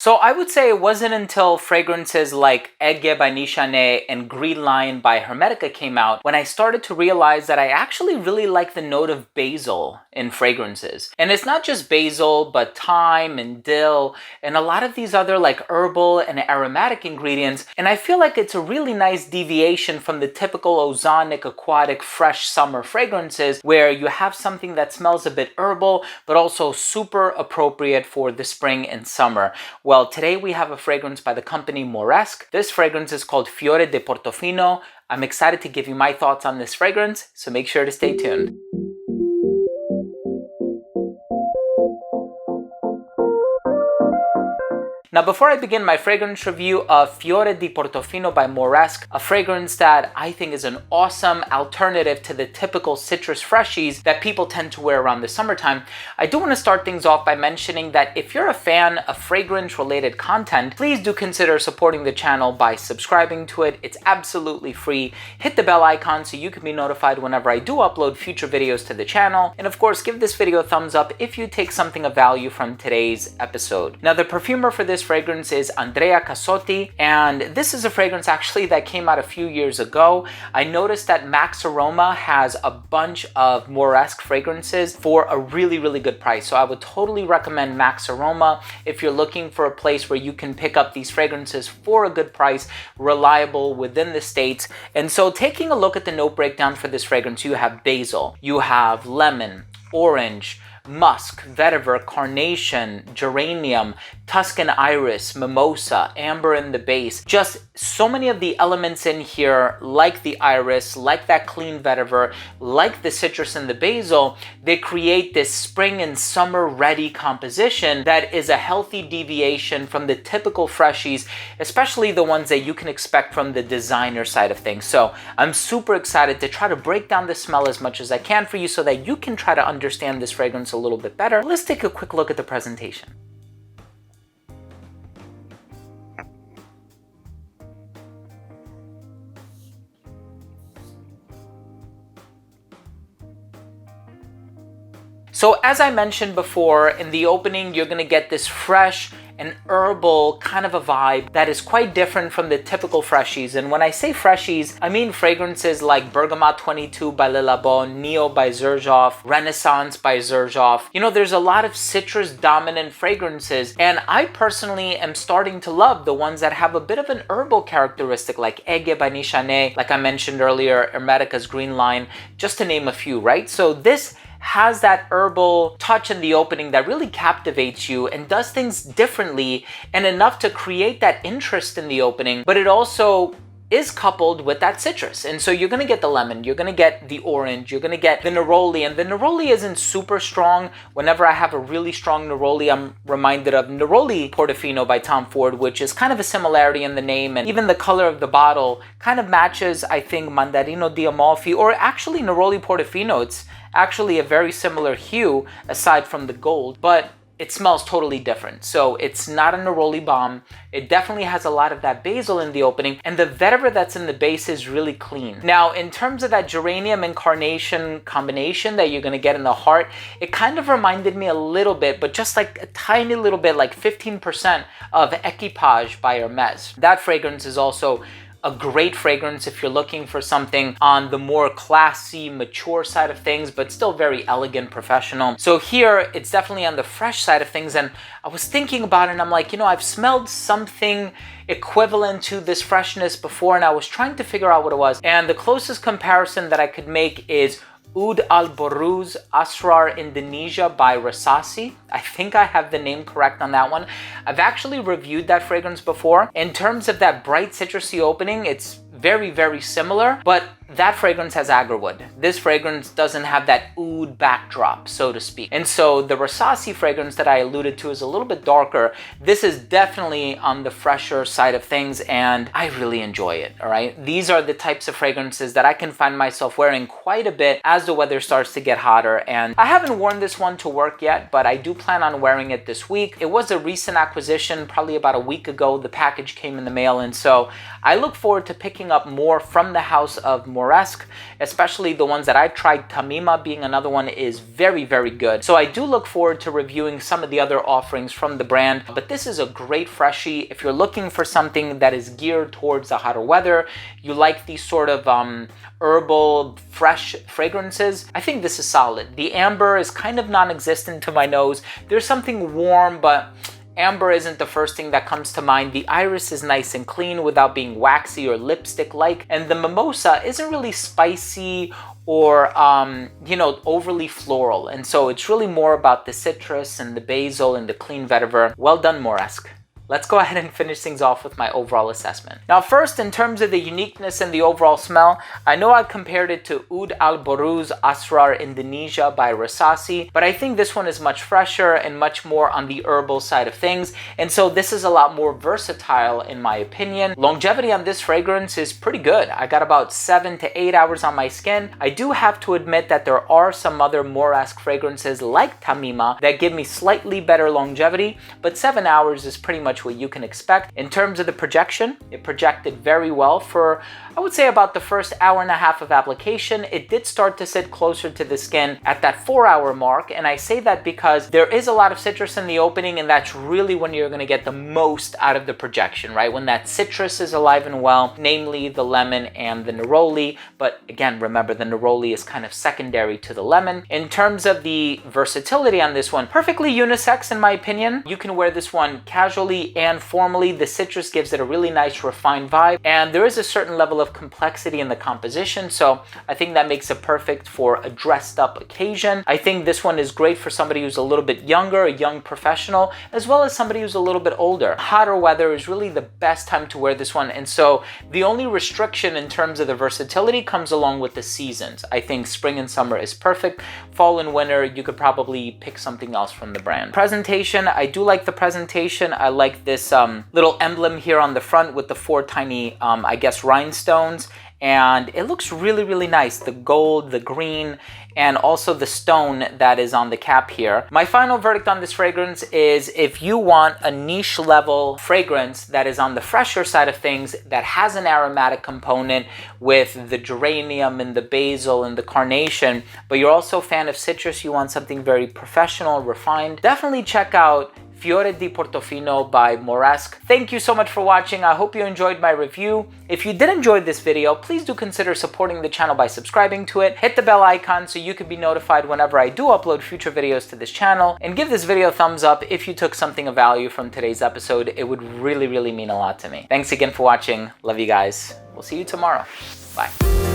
So I would say it wasn't until fragrances like Egge by Nishane and Green Lion by Hermetica came out when I started to realize that I actually really like the note of basil in fragrances. And it's not just basil, but thyme and dill and a lot of these other like herbal and aromatic ingredients. And I feel like it's a really nice deviation from the typical ozonic, aquatic, fresh summer fragrances where you have something that smells a bit herbal, but also super appropriate for the spring and summer. Well, today we have a fragrance by the company Moresque. This fragrance is called Fiore Di Portofino. I'm excited to give you my thoughts on this fragrance, so make sure to stay tuned. Now, before I begin my fragrance review of Fiore di Portofino by Moresque, a fragrance that I think is an awesome alternative to the typical citrus freshies that people tend to wear around the summertime, I do want to start things off by mentioning that if you're a fan of fragrance-related content, please do consider supporting the channel by subscribing to it. It's absolutely free. Hit the bell icon so you can be notified whenever I do upload future videos to the channel. And of course, give this video a thumbs up if you take something of value from today's episode. Now, the perfumer for this fragrance is Andrea Cassotti, and this is a fragrance actually that came out a few years ago. I noticed that Max Aroma has a bunch of Moresque fragrances for a really good price, so I would totally recommend Max Aroma if you're looking for a place where you can pick up these fragrances for a good price, reliable within the States. And so taking a look at the note breakdown for this fragrance, you have basil, you have lemon, orange, musk, vetiver, carnation, geranium, Tuscan iris, mimosa, amber in the base. Just so many of the elements in here, like the iris, like that clean vetiver, like the citrus and the basil, they create this spring and summer ready composition that is a healthy deviation from the typical freshies, especially the ones that you can expect from the designer side of things. So I'm super excited to try to break down the smell as much as I can for you so that you can try to understand this fragrance a little bit better. Let's take a quick look at the presentation. So as I mentioned before, in the opening, you're gonna get this fresh and herbal kind of a vibe that is quite different from the typical freshies. And when I say freshies, I mean fragrances like Bergamot 22 by Le Labo, Neo by Xerjoff, Renaissance by Xerjoff. You know, there's a lot of citrus dominant fragrances, and I personally am starting to love the ones that have a bit of an herbal characteristic, like Egge by Nishane, like I mentioned earlier, Hermetica's Green Lion, just to name a few, right? So this has that herbal touch in the opening that really captivates you and does things differently and enough to create that interest in the opening, but it also is coupled with that citrus. And so you're gonna get the lemon, you're gonna get the orange, you're gonna get the neroli, and the neroli isn't super strong. Whenever I have a really strong neroli, I'm reminded of Neroli Portofino by Tom Ford, which is kind of a similarity in the name, and even the color of the bottle kind of matches, I think, Mandarino di Amalfi, or actually Neroli Portofino. It's actually a very similar hue aside from the gold, but it smells totally different. So it's not a neroli bomb. It definitely has a lot of that basil in the opening, and the vetiver that's in the base is really clean. Now, in terms of that geranium and carnation combination that you're gonna get in the heart, it kind of reminded me a little bit, but just like a tiny little bit, like 15% of Equipage by Hermes. That fragrance is also a great fragrance if you're looking for something on the more classy, mature side of things, but still very elegant, professional. So here, it's definitely on the fresh side of things, and I was thinking about it, and I'm like, you know, I've smelled something equivalent to this freshness before, and I was trying to figure out what it was, and the closest comparison that I could make is Oud Al Boruz Asrar Indonesia by Rasasi. I think I have the name correct on that one. I've actually reviewed that fragrance before. In terms of that bright citrusy opening, it's very similar, but that fragrance has agarwood. This fragrance doesn't have that oud backdrop, so to speak. And so the Rasasi fragrance that I alluded to is a little bit darker. This is definitely on the fresher side of things, and I really enjoy it, all right? These are the types of fragrances that I can find myself wearing quite a bit as the weather starts to get hotter. And I haven't worn this one to work yet, but I do plan on wearing it this week. It was a recent acquisition, probably about a week ago. The package came in the mail, and so I look forward to picking up more from the house of Moresque, especially the ones that I've tried. Tamima being another one is very, very good. So I do look forward to reviewing some of the other offerings from the brand, but this is a great freshie. If you're looking for something that is geared towards the hotter weather, you like these sort of herbal, fresh fragrances, I think this is solid. The amber is kind of non-existent to my nose. There's something warm, but amber isn't the first thing that comes to mind. The iris is nice and clean without being waxy or lipstick-like. And the mimosa isn't really spicy or, you know, overly floral. And so it's really more about the citrus and the basil and the clean vetiver. Well done, Moresque. Let's go ahead and finish things off with my overall assessment. Now, first, in terms of the uniqueness and the overall smell, I know I compared it to Oud Al Boruz Asrar Indonesia by Rasasi, but I think this one is much fresher and much more on the herbal side of things. And so this is a lot more versatile in my opinion. Longevity on this fragrance is pretty good. I got about 7 to 8 hours on my skin. I do have to admit that there are some other Moresque fragrances like Tamima that give me slightly better longevity, but 7 hours is pretty much what you can expect. In terms of the projection, it projected very well for, I would say, about the first hour and a half of application. It did start to sit closer to the skin at that 4-hour mark, and I say that because there is a lot of citrus in the opening, and that's really when you're going to get the most out of the projection, right? When that citrus is alive and well, namely the lemon and the neroli. But again, remember, the neroli is kind of secondary to the lemon. In terms of the versatility on this one, perfectly unisex in my opinion. You can wear this one casually and formally. The citrus gives it a really nice refined vibe, and there is a certain level of complexity in the composition, so I think that makes it perfect for a dressed up occasion. I think this one is great for somebody who's a little bit younger, a young professional, as well as somebody who's a little bit older. Hotter weather is really the best time to wear this one, and so the only restriction in terms of the versatility comes along with the seasons. I think spring and summer is perfect. Fall and winter, you could probably pick something else from the brand. Presentation, I do like the presentation. I like this little emblem here on the front with the 4 tiny, I guess, rhinestones. And it looks really, really nice. The gold, the green, and also the stone that is on the cap here. My final verdict on this fragrance is if you want a niche level fragrance that is on the fresher side of things, that has an aromatic component with the geranium and the basil and the carnation, but you're also a fan of citrus, you want something very professional, refined, definitely check out Fiore Di Portofino by Moresque. Thank you so much for watching. I hope you enjoyed my review. If you did enjoy this video, please do consider supporting the channel by subscribing to it. Hit the bell icon so you can be notified whenever I do upload future videos to this channel. And give this video a thumbs up if you took something of value from today's episode. It would really, really mean a lot to me. Thanks again for watching. Love you guys. We'll see you tomorrow. Bye.